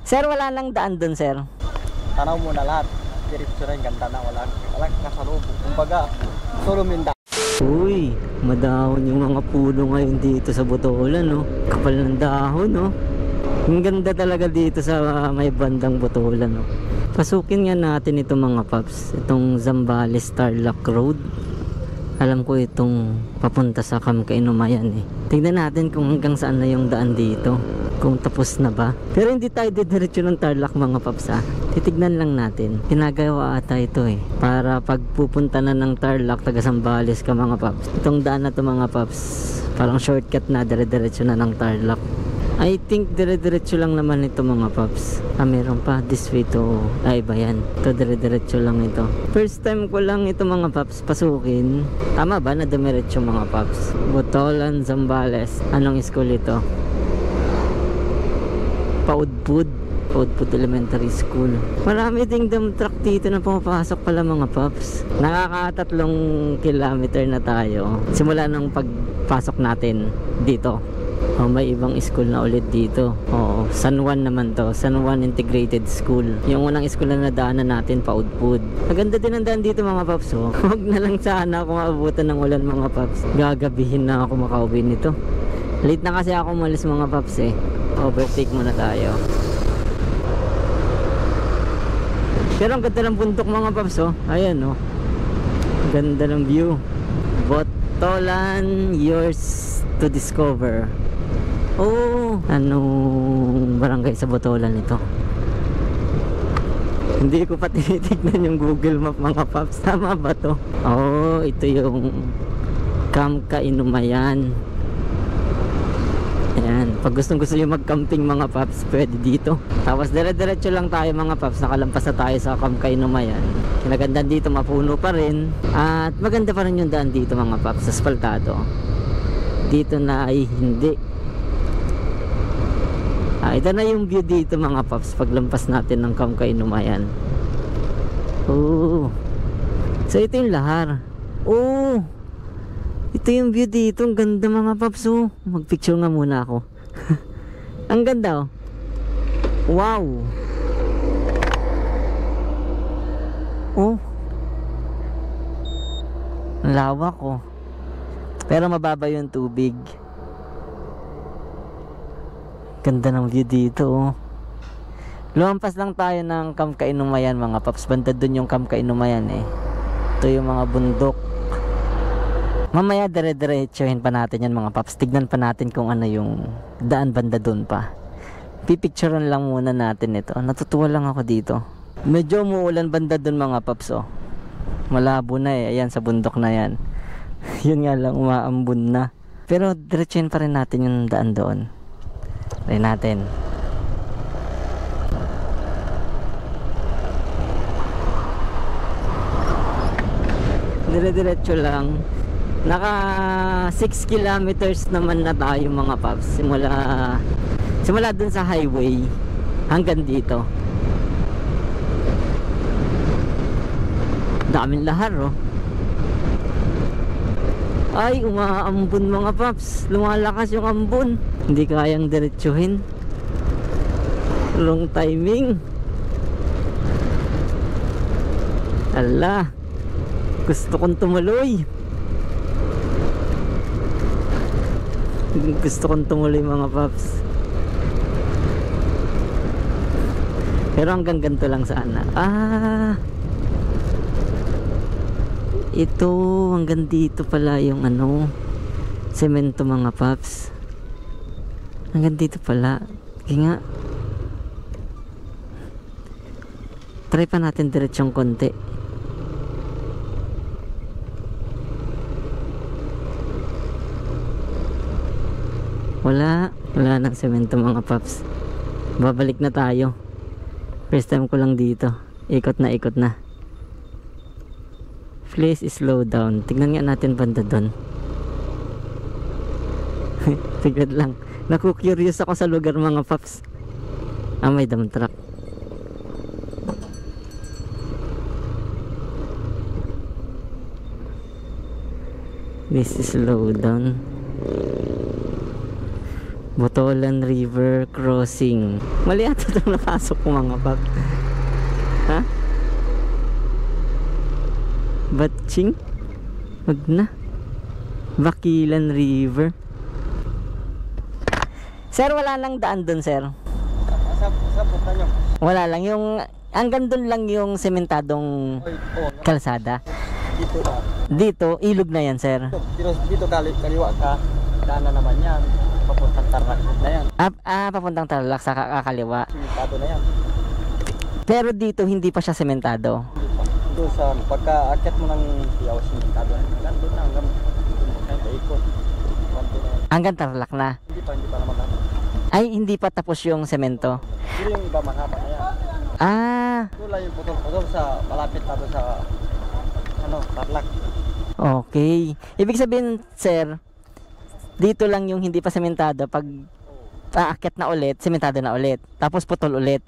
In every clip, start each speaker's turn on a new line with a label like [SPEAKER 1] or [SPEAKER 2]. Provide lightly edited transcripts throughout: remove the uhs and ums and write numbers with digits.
[SPEAKER 1] Sir, wala nang daan dun, sir.
[SPEAKER 2] Tanaw mo na lahat. Diretso rin, ganda na. Walang kasalubong. Kumbaga, solo minda.
[SPEAKER 1] Uy, madahon yung mga puno ngayon dito sa Botolan, no? Kapal ng dahon, no? Ang ganda talaga dito sa may bandang Botolan, no? Pasukin nga natin itong mga paps. Itong Zambales Tarlac Road. Alam ko itong papunta sa Kamkainumayan eh. Tignan natin kung hanggang saan na yung daan dito. Kung tapos na ba. Pero hindi tayo didiretso ng Tarlac mga paps ha. Titignan lang natin. Ginagawa ata ito eh. Para pag pupunta na ng Tarlac, taga Zambales ka mga paps. Itong daan na to mga paps. Parang shortcut na, dire-diretso na ng Tarlac. I think dire-diretso lang naman ito mga paps. Meron pa this way to. Iba yan. Ito dire-diretso lang ito. First time ko lang ito mga paps pasukin. Tama ba na dumiretso mga paps? Botolan, Zambales. Anong school ito? Paudpud Elementary School. Marami ding dump truck dito na pumapasok pala mga paps. Nakaka-3 kilometer na tayo simula nung pagpasok natin dito. May ibang school na ulit dito. Oo, San Juan naman to. San Juan Integrated School. Yung unang school na nadaanan natin, Paudpud. Maganda din ang daan dito mga paps. Oh. Huwag na lang sana ako maabutan ng ulan mga paps. Gagabihin na ako makauwi nito. Late na kasi ako umalis mga paps eh. Overtake muna tayo. Pero ang ganda ng bundok mga paps oh. Ayan oh. Ganda ng view. Botolan, yours to discover. Oh, anong barangay sa Botolan ito? Hindi ko pa tinitignan yung Google Map mga paps. Tama ba to? Oh, ito yung Kamkainumayan. Ayan, pag gustong yung mag-camping mga paps, pwede dito. Tapos dire-diretso lang tayo mga paps, nakalampas na tayo sa Kamkainumayan. Kinaganda dito, mapuno pa rin. At maganda pa rin yung daan dito mga paps, aspaltado. Dito na ay hindi. Ito na yung view dito mga paps, paglampas natin ng Kamkainumayan. Oh, so ito yung lahar. Oh, ito yung view dito. Ang ganda mga paps oh. Magpicture nga muna ako. Ang ganda oh. Wow. Oh, ang lawak oh. Pero mababa yung tubig. Ganda ng view dito oh. Lumampas lang tayo ng Kamkainumayan mga paps. Banda dun yung Kamkainumayan eh. Ito yung mga bundok. Mamaya dire-diretsuhin pa natin yan mga paps. Tignan pa natin kung ano yung daan banda dun pa. Pipicturean lang muna natin ito. Natutuwa lang ako dito. Medyo umuulan banda dun mga paps oh. Malabo na eh. Ayan sa bundok na yan. Yun nga lang, umaambun na. Pero diretsuhin pa rin natin yung daan doon. Try natin. Dire-diretso lang. Naka 6 kilometers naman na tayo mga paps. Simula dun sa highway hanggang dito. Daming lahar oh. Ay, umaambon mga paps. Lumalakas yung ambon. Hindi kayang diretsuhin. Wrong timing. Ala, gusto kong tumuloy. Gusto kong tumuloy mga paps. Pero hanggang ganito lang sana. Ito, hanggang dito pala yung ano, semento mga paps. Hanggang dito pala. Kaya nga, try pa natin diretsong konti. Wala nang semento mga paps. Babalik na tayo. First time ko lang dito. Ikot na. Please slow down. Tignan nga natin banda doon. Tignan lang. Naku-curious ako sa lugar mga paps. May dump truck. This is slow down. Botolan River Crossing. Mali ata itong napasok ko mga pap. Ha? Batching? Wag na. Bakilan River. Sir, wala lang daan dun, sir.
[SPEAKER 2] Sa punta nyo?
[SPEAKER 1] Wala lang. Yung, hanggang dun lang yung sementadong kalsada.
[SPEAKER 2] Dito na.
[SPEAKER 1] Dito, ilog na yan, sir.
[SPEAKER 2] Dito kaliwa ka. Daanan naman yan. Papuntang Tarlac na yan.
[SPEAKER 1] Papuntang Tarlac sa kakaliwa.
[SPEAKER 2] Simentado na yan.
[SPEAKER 1] Pero dito, hindi pa siya sementado.
[SPEAKER 2] Doon sa pagka-akyat mo ng Piaw, simentado na. Doon na hanggang paikot.
[SPEAKER 1] Hanggang Tarlac na.
[SPEAKER 2] Hindi pa naman naman.
[SPEAKER 1] Ay, hindi pa tapos yung semento.
[SPEAKER 2] Hindi yung iba mahaba na yan. Doon lang yung putol-putol sa malapit na doon sa Tarlac.
[SPEAKER 1] Okay. Ibig sabihin, sir, dito lang yung hindi pa sementado. Pag aakyat na ulit, sementado na ulit. Tapos putol ulit.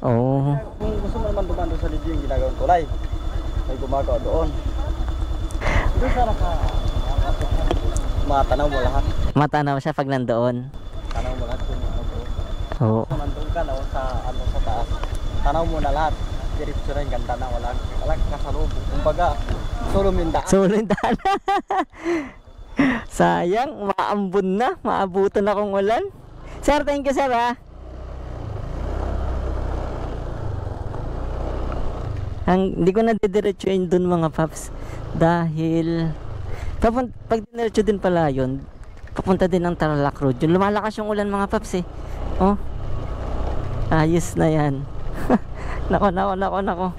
[SPEAKER 1] Oh.
[SPEAKER 2] Kung gusto mo naman dumaan doon sa libyo yung ginagawang tulay, may gumagawa doon. Doon sa matanaw mo lahat.
[SPEAKER 1] Matanaw siya pag nandoon.
[SPEAKER 2] Tanaw mo lahat kung
[SPEAKER 1] Oo.
[SPEAKER 2] kung nandun ka na sa taas. Tanaw mo na lahat. Diretso na yung ganda na. Walang kasalubong. Kumbaga, solo minda.
[SPEAKER 1] Solo yung daan. Sayang, maambun na. Maabutan akong ulan. Sir, thank you, sir, ha. Hindi ko na didiretsuin dun mga paps. Dahil pag diniretso din pala yun, papunta din ng Tarlac Road. Yun, lumalakas yung ulan mga paps eh. Oh. Ayos na yan. Nako.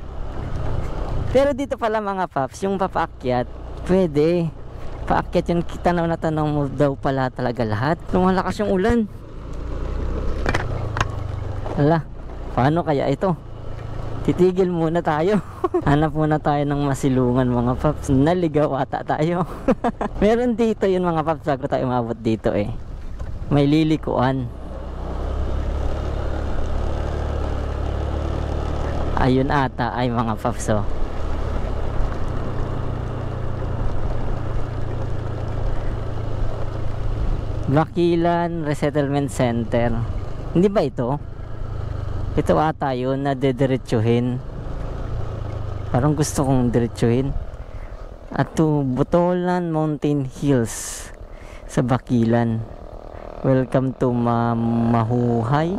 [SPEAKER 1] Pero dito pala mga paps, yung papaakyat, pwede. Paakyat yun, tanaw na tanaw mo daw pala talaga lahat. Lumalakas yung ulan. Hala, paano kaya ito? Titigil muna tayo. Hanap muna tayo ng masilungan mga paps. Naligaw ata tayo. Meron dito yun mga paps, bago tayo umabot dito eh. May lilikuan. Ayun ata ay mga paps oh. Bakilan Resettlement Center. Hindi ba ito? Ito ata yun na dediretsuhin. Parang gusto kong diretsuhin. At to Botolan Mountain Hills sa Bakilan. Welcome to Mahuhay.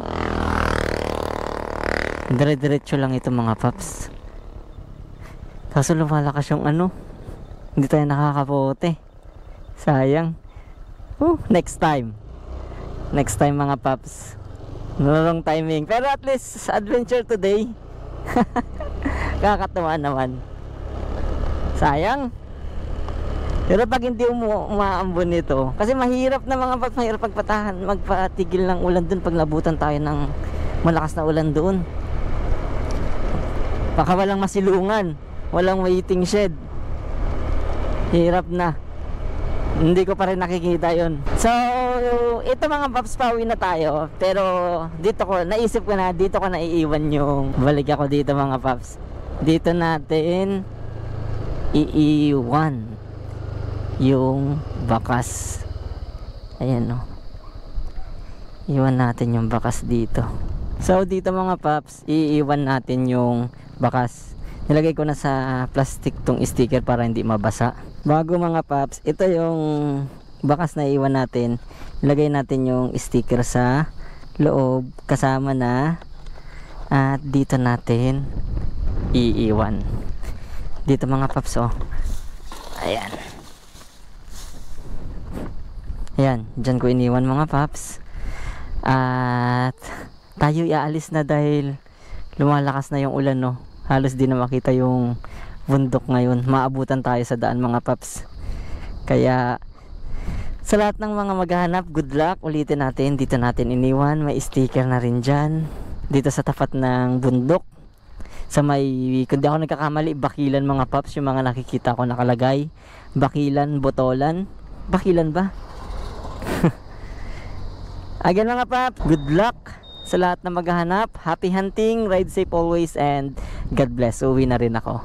[SPEAKER 1] Dire-diretso lang ito mga paps. Kaso lumalakas yung hindi tayo nakakapote. Sayang. Next time mga paps. Wrong timing. Pero at least adventure today. Kakatawa naman. Sayang. Pero pag hindi umaambon nito, kasi mahirap na mga paps, mahirap magpatigil ng ulan dun pag nabutan tayo ng malakas na ulan doon. Baka walang masilungan, walang waiting shed. Hirap na. Hindi ko pa rin nakikita yon. So, ito mga paps, pauwi na tayo. Pero naisip ko na dito ko na iiwan yung balik ako dito mga paps. Dito natin iiwan yung bakas. Ayan o. Iwan natin yung bakas dito. So, dito mga paps, iiwan natin yung bakas. Nilagay ko na sa plastic tong sticker para hindi mabasa. Bago mga paps, ito yung bakas na iwan natin. Nilagay natin yung sticker sa loob kasama na, at dito natin iiwan. Dito mga paps oh. Ayan. Ayan, dyan ko iniwan mga paps. At tayo iaalis na dahil lumalakas na yung ulan no. Halos di na makita yung bundok ngayon. Maabutan tayo sa daan mga paps. Kaya sa lahat ng mga maghahanap, good luck. Ulitin natin, dito natin iniwan. May sticker na rin dyan. Dito sa tapat ng bundok. Sa may, kung di ako nagkakamali, Bakilan mga paps. Yung mga nakikita ko nakalagay. Bakilan, Botolan. Bakilan ba? Again mga paps, good luck sa lahat na maghahanap. Happy hunting, ride safe always, and God bless. Uwi na rin ako.